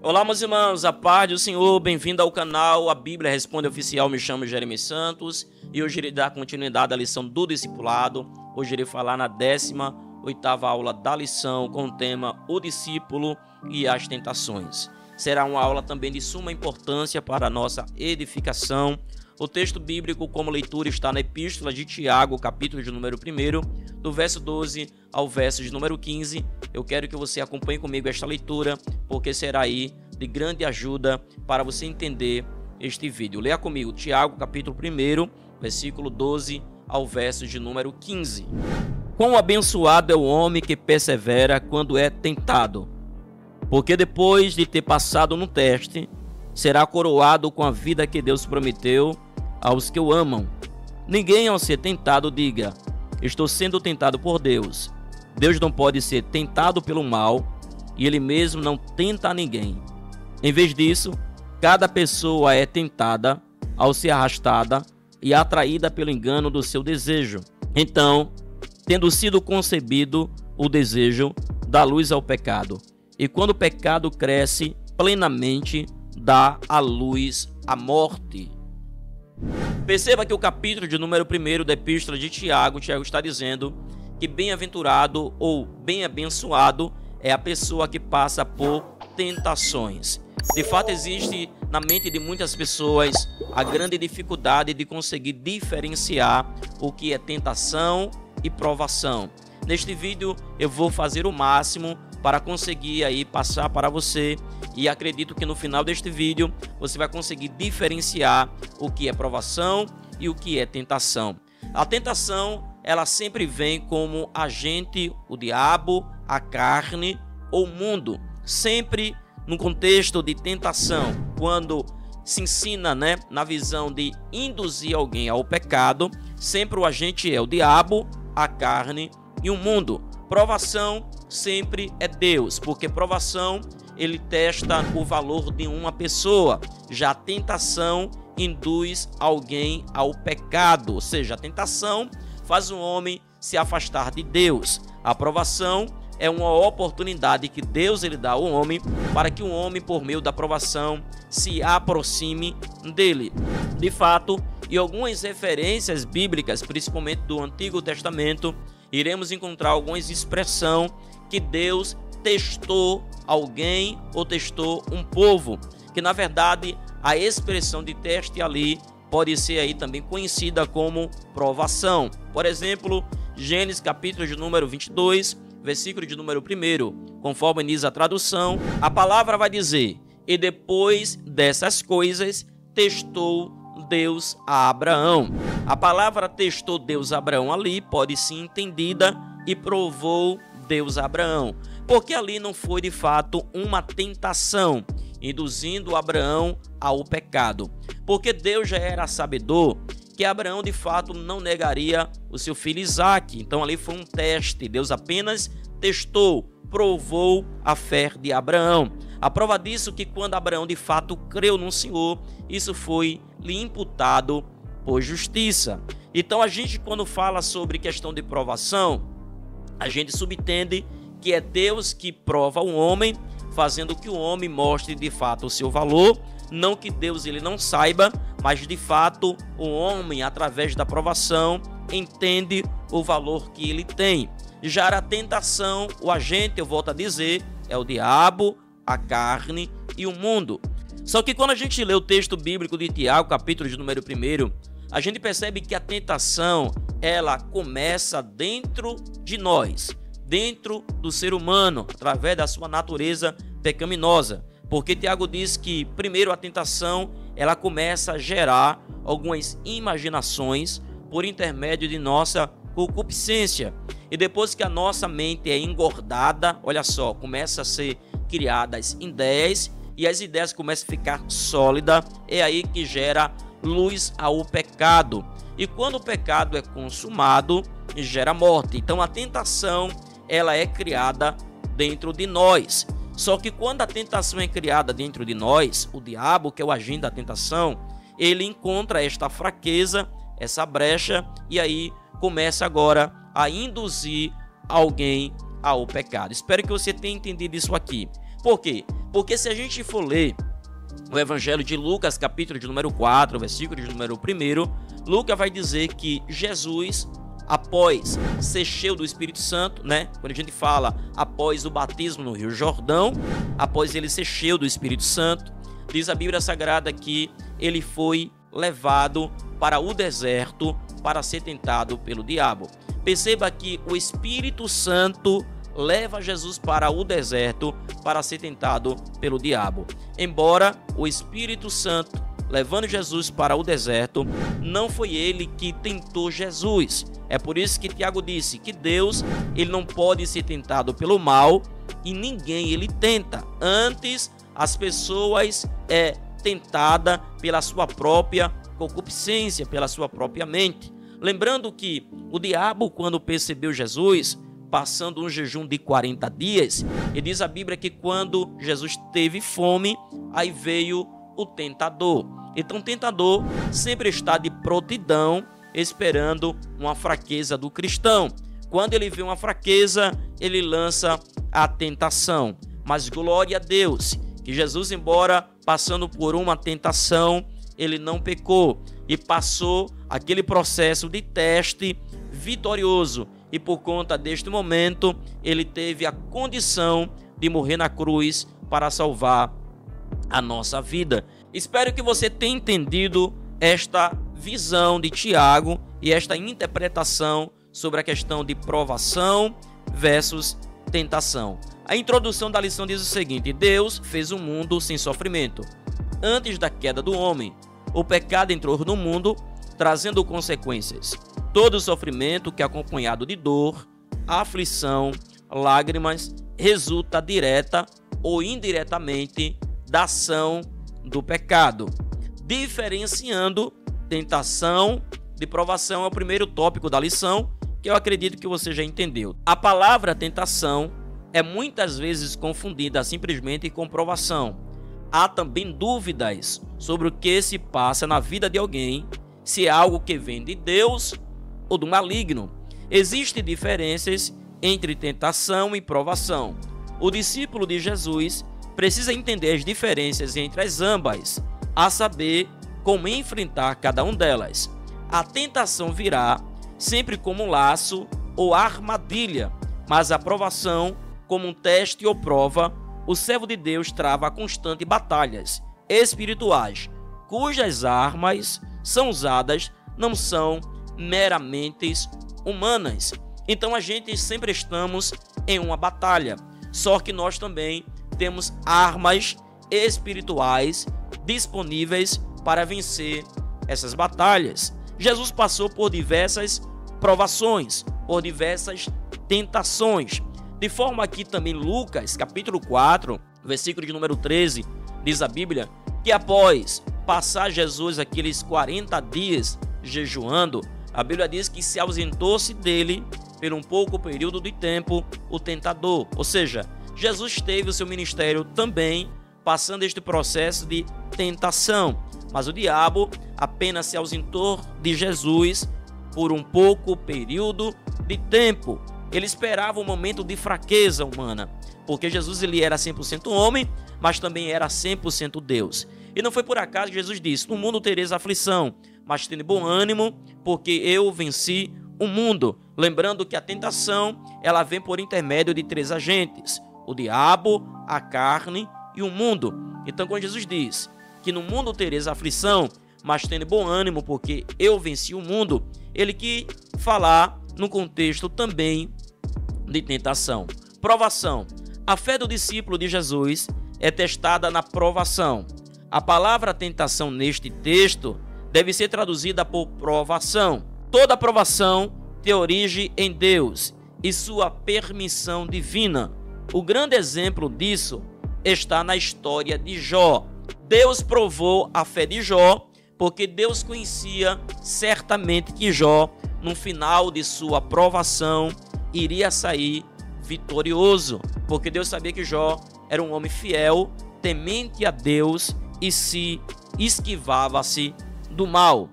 Olá, meus irmãos, a paz do Senhor, bem-vindo ao canal A Bíblia Responde Oficial. Me chamo Jeremias Santos e hoje irei dar continuidade à lição do discipulado. Hoje irei falar na 18ª aula da lição com o tema O Discípulo e as Tentações. Será uma aula também de suma importância para a nossa edificação. O texto bíblico como leitura está na Epístola de Tiago, capítulo de número 1, do verso 12 ao verso de número 15. Eu quero que você acompanhe comigo esta leitura, porque será aí de grande ajuda para você entender este vídeo. Leia comigo Tiago, capítulo 1, versículo 12 ao verso de número 15. Quão abençoado é o homem que persevera quando é tentado, porque depois de ter passado no teste, será coroado com a vida que Deus prometeu aos que o amam. Ninguém, ao ser tentado, diga: estou sendo tentado por Deus. Deus não pode ser tentado pelo mal e Ele mesmo não tenta a ninguém. Em vez disso, cada pessoa é tentada ao ser arrastada e atraída pelo engano do seu desejo. Então, tendo sido concebido, o desejo dá luz ao pecado. E quando o pecado cresce plenamente, dá à luz a morte. Perceba que o capítulo de número 1 da Epístola de Tiago está dizendo que bem-aventurado ou bem-abençoado é a pessoa que passa por tentações. De fato, existe na mente de muitas pessoas a grande dificuldade de conseguir diferenciar o que é tentação e provação. Neste vídeo eu vou fazer o máximo para conseguir aí passar para você, e acredito que no final deste vídeo você vai conseguir diferenciar o que é provação e o que é tentação. A tentação, ela sempre vem como agente, o diabo, a carne ou o mundo, sempre no contexto de tentação, quando se ensina, na visão de induzir alguém ao pecado, sempre o agente é o diabo, a carne e o mundo. Provação sempre é Deus, porque provação ele testa o valor de uma pessoa. Já a tentação induz alguém ao pecado, ou seja, a tentação faz o homem se afastar de Deus. A provação é uma oportunidade que Deus ele dá ao homem para que o homem, por meio da provação, se aproxime dele. De fato, em algumas referências bíblicas, principalmente do Antigo Testamento, iremos encontrar algumas expressões que Deus testou alguém ou testou um povo, que na verdade a expressão de teste ali pode ser aí também conhecida como provação. Por exemplo, Gênesis capítulo de número 22, versículo de número 1, conforme diz a tradução, a palavra vai dizer: e depois dessas coisas testou Deus a Abraão. A palavra testou Deus a Abraão ali pode ser entendida e provou Deus a Abraão, porque ali não foi de fato uma tentação, induzindo Abraão ao pecado, porque Deus já era sabedor que Abraão de fato não negaria o seu filho Isaque. Então ali foi um teste, Deus apenas testou, provou a fé de Abraão. A prova disso é que quando Abraão de fato creu no Senhor, isso foi lhe imputado por justiça. Então a gente, quando fala sobre questão de provação, a gente subentende que é Deus que prova o homem, fazendo que o homem mostre de fato o seu valor. Não que Deus ele não saiba, mas de fato o homem, através da provação, entende o valor que ele tem. Já a tentação, o agente, eu volto a dizer, é o diabo, a carne e o mundo. Só que quando a gente lê o texto bíblico de Tiago, capítulo de número 1, a gente percebe que a tentação, ela começa dentro de nós, dentro do ser humano, através da sua natureza pecaminosa. Porque Tiago diz que, primeiro, a tentação, ela começa a gerar algumas imaginações por intermédio de nossa concupiscência. E depois que a nossa mente é engordada, olha só, começa a ser criadas ideias, e as ideias começam a ficar sólidas, é aí que gera luz ao pecado. E quando o pecado é consumado, gera morte. Então a tentação, ela é criada dentro de nós. Só que quando a tentação é criada dentro de nós, o diabo, que é o agente da tentação, ele encontra esta fraqueza, essa brecha, e aí começa agora a induzir alguém ao pecado. Espero que você tenha entendido isso aqui. Por quê? Porque se a gente for ler o Evangelho de Lucas, capítulo de número 4, versículo de número 1, Lucas vai dizer que Jesus, após ser cheio do Espírito Santo, né? Quando a gente fala após o batismo no Rio Jordão, após ele ser cheio do Espírito Santo, diz a Bíblia Sagrada que ele foi levado para o deserto para ser tentado pelo diabo. Perceba que o Espírito Santo leva Jesus para o deserto para ser tentado pelo diabo. Embora o Espírito Santo levando Jesus para o deserto, não foi ele que tentou Jesus. É por isso que Tiago disse que Deus, ele não pode ser tentado pelo mal e ninguém ele tenta. Antes, as pessoas tentada pela sua própria concupiscência, pela sua própria mente. Lembrando que o diabo, quando percebeu Jesus passando um jejum de 40 dias, e diz a Bíblia que quando Jesus teve fome, aí veio o tentador. Então o tentador sempre está de prontidão, esperando uma fraqueza do cristão. Quando ele vê uma fraqueza, ele lança a tentação. Mas glória a Deus, que Jesus, embora passando por uma tentação, ele não pecou e passou aquele processo de teste vitorioso. E por conta deste momento, ele teve a condição de morrer na cruz para salvar a nossa vida. Espero que você tenha entendido esta visão de Tiago e esta interpretação sobre a questão de provação versus tentação. A introdução da lição diz o seguinte: Deus fez um mundo sem sofrimento. Antes da queda do homem, o pecado entrou no mundo, trazendo consequências. Todo sofrimento que é acompanhado de dor, aflição, lágrimas, resulta direta ou indiretamente da ação do pecado. Diferenciando tentação de provação é o primeiro tópico da lição, que eu acredito que você já entendeu. A palavra tentação é muitas vezes confundida simplesmente com provação. Há também dúvidas sobre o que se passa na vida de alguém, se é algo que vem de Deus ou do maligno. Existem diferenças entre tentação e provação. O discípulo de Jesus precisa entender as diferenças entre as ambas, a saber como enfrentar cada uma delas. A tentação virá sempre como um laço ou armadilha, mas a provação como um teste ou prova. O servo de Deus trava constantes batalhas espirituais, cujas armas são usadas não são meramente humanas. Então a gente sempre estamos em uma batalha, só que nós também temos armas espirituais disponíveis para vencer essas batalhas. Jesus passou por diversas provações, por diversas tentações, de forma que também Lucas, capítulo 4, versículo de número 13, diz a Bíblia que após passar Jesus aqueles 40 dias jejuando, a Bíblia diz que se ausentou-se dele por um pouco período de tempo o tentador. Ou seja, Jesus teve o seu ministério também passando este processo de tentação, mas o diabo apenas se ausentou de Jesus por um pouco período de tempo. Ele esperava um momento de fraqueza humana, porque Jesus ele era 100% homem, mas também era 100% Deus. E não foi por acaso que Jesus disse: no mundo tereis aflição, mas tenha bom ânimo, porque eu venci o mundo. Lembrando que a tentação ela vem por intermédio de 3 agentes: o diabo, a carne e o mundo. Então quando Jesus diz que no mundo tereis aflição, mas tenha bom ânimo, porque eu venci o mundo, ele quis falar no contexto também de tentação. Provação. A fé do discípulo de Jesus é testada na provação. A palavra tentação neste texto deve ser traduzida por provação. Toda provação tem origem em Deus e sua permissão divina. O grande exemplo disso está na história de Jó. Deus provou a fé de Jó, porque Deus conhecia certamente que Jó, no final de sua provação, iria sair vitorioso, porque Deus sabia que Jó era um homem fiel, temente a Deus e se esquivava-se do mal.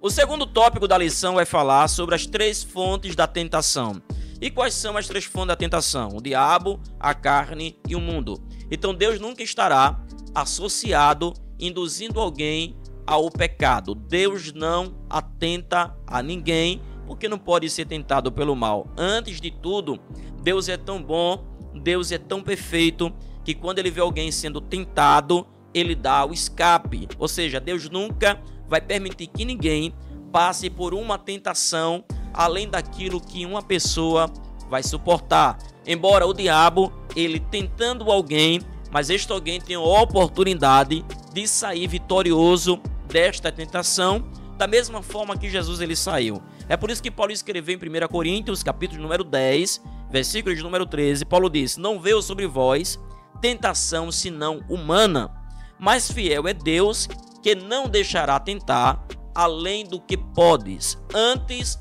O segundo tópico da lição vai falar sobre as 3 fontes da tentação. E quais são as três fontes da tentação? O diabo, a carne e o mundo. Então Deus nunca estará associado, induzindo alguém ao pecado. Deus não atenta a ninguém, porque não pode ser tentado pelo mal. Antes de tudo, Deus é tão bom, Deus é tão perfeito, que quando ele vê alguém sendo tentado, ele dá o escape. Ou seja, Deus nunca vai permitir que ninguém passe por uma tentação além daquilo que uma pessoa vai suportar. Embora o diabo, ele tentando alguém, mas este alguém tem a oportunidade de sair vitorioso desta tentação, da mesma forma que Jesus ele saiu. É por isso que Paulo escreveu em 1 Coríntios, capítulo número 10, versículo de número 13, Paulo diz: não veio sobre vós tentação senão humana, mas fiel é Deus, que não deixará tentar além do que podes, antes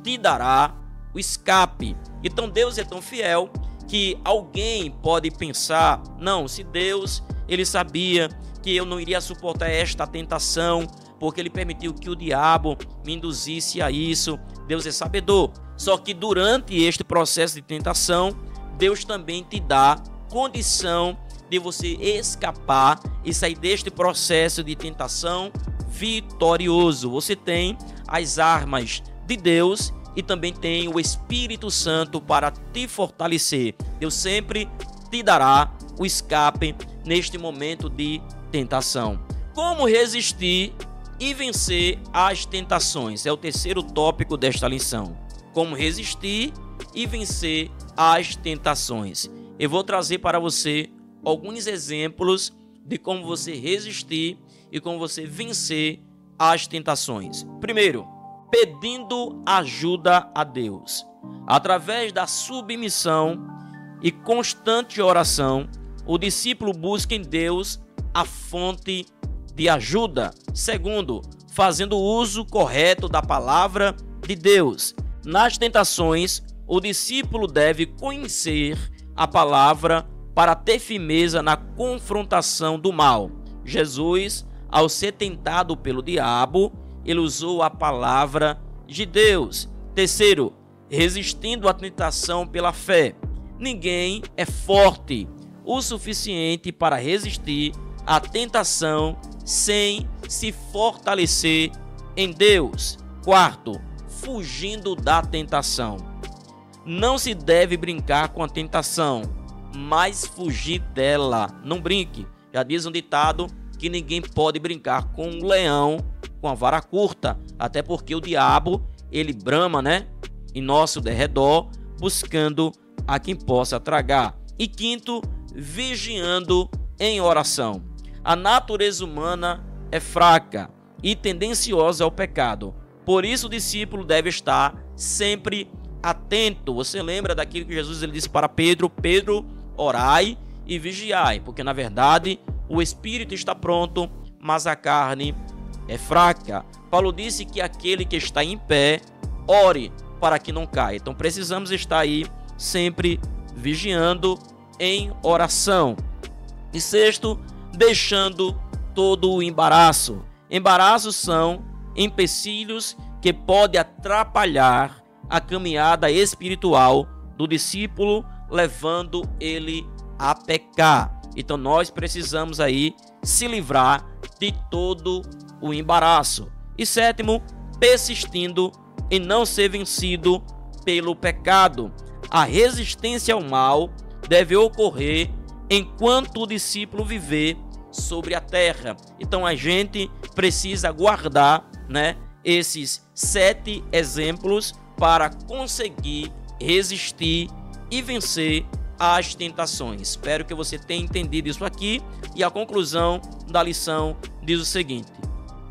te dará o escape. Então Deus é tão fiel que alguém pode pensar: não, se Deus ele sabia que eu não iria suportar esta tentação, porque ele permitiu que o diabo me induzisse a isso. Deus é sabedor. Só que durante este processo de tentação, Deus também te dá condição de você escapar e sair deste processo de tentação vitorioso. Você tem as armas de Deus e também tem o Espírito Santo para te fortalecer. Deus sempre te dará o escape neste momento de tentação. Como resistir e vencer as tentações? É o terceiro tópico desta lição. Como resistir e vencer as tentações. Eu vou trazer para você alguns exemplos de como você resistir e como você vencer as tentações. Primeiro, pedindo ajuda a Deus. Através da submissão e constante oração, o discípulo busca em Deus a fonte de ajuda. Segundo, fazendo uso correto da palavra de Deus. Nas tentações, o discípulo deve conhecer a palavra para ter firmeza na confrontação do mal. Jesus, ao ser tentado pelo diabo, ele usou a palavra de Deus. Terceiro, resistindo à tentação pela fé. Ninguém é forte o suficiente para resistir à tentação sem se fortalecer em Deus. Quarto, fugindo da tentação. Não se deve brincar com a tentação, mas fugir dela. Não brinque. Já diz um ditado que ninguém pode brincar com um leão com a vara curta, até porque o diabo, ele brama, em nosso derredor, buscando a quem possa tragar. E quinto, vigiando em oração. A natureza humana é fraca e tendenciosa ao pecado. Por isso o discípulo deve estar sempre atento. Você lembra daquilo que Jesus ele disse para Pedro: Pedro, orai e vigiai, porque na verdade o espírito está pronto, mas a carne é fraca. Paulo disse que aquele que está em pé, ore para que não caia. Então precisamos estar aí sempre vigiando em oração. E sexto, deixando todo o embaraço. Embaraços são empecilhos que podem atrapalhar a caminhada espiritual do discípulo, levando ele a pecar. Então nós precisamos aí se livrar de todo o embaraço. E sétimo, persistindo em não ser vencido pelo pecado. A resistência ao mal deve ocorrer enquanto o discípulo viver sobre a terra. Então a gente precisa guardar, esses 7 exemplos para conseguir resistir e vencer as tentações. Espero que você tenha entendido isso aqui. E a conclusão da lição diz o seguinte: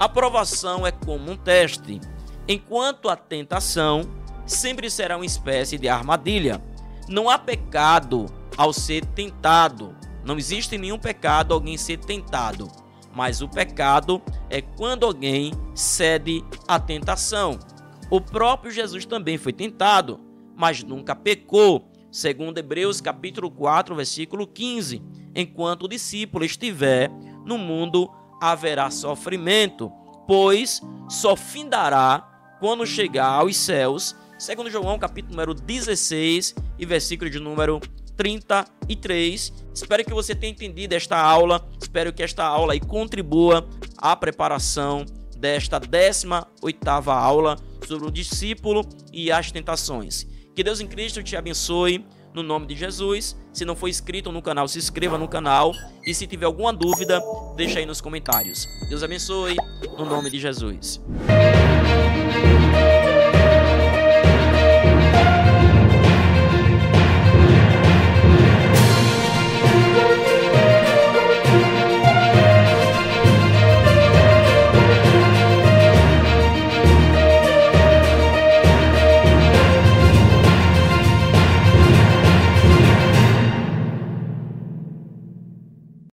a provação é como um teste, enquanto a tentação sempre será uma espécie de armadilha. Não há pecado ao ser tentado. Não existe nenhum pecado alguém ser tentado. Mas o pecado é quando alguém cede à tentação. O próprio Jesus também foi tentado, mas nunca pecou. Segundo Hebreus capítulo 4, versículo 15. Enquanto o discípulo estiver no mundo, haverá sofrimento, pois só findará quando chegar aos céus, 2 João, capítulo número 16 e versículo de número 33. Espero que você tenha entendido esta aula. Espero que esta aula aí contribua à preparação desta 18ª aula sobre o discípulo e as tentações. Que Deus em Cristo te abençoe no nome de Jesus. Se não for inscrito no canal, se inscreva no canal. E se tiver alguma dúvida, deixa aí nos comentários. Deus abençoe no nome de Jesus.